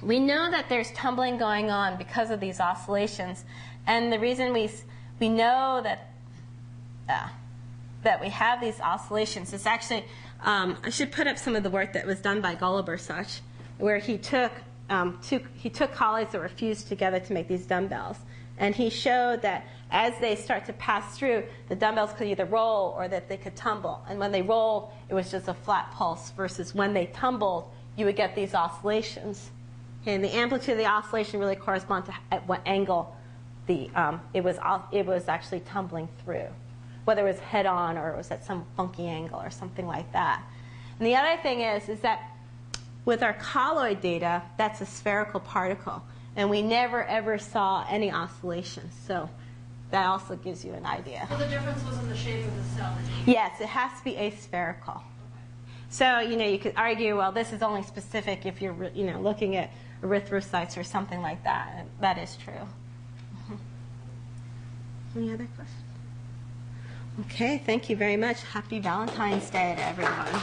we know that there's tumbling going on because of these oscillations, and the reason we know that that we have these oscillations is actually I should put up some of the work that was done by Golubersach, where he took colloids that were fused together to make these dumbbells, and he showed that as they start to pass through, the dumbbells could either roll or that they could tumble. And when they rolled, it was just a flat pulse, versus when they tumbled, you would get these oscillations. Okay, and the amplitude of the oscillation really corresponds to at what angle it was actually tumbling through, whether it was head-on or it was at some funky angle or something like that. And the other thing is that with our colloid data, that's a spherical particle, and we never ever saw any oscillations. So that also gives you an idea. So the difference was in the shape of the cell. Yes, it has to be aspherical. So you could argue, well, this is only specific if you're looking at erythrocytes or something like that. And that is true. Any other questions? Okay, thank you very much. Happy Valentine's Day to everyone.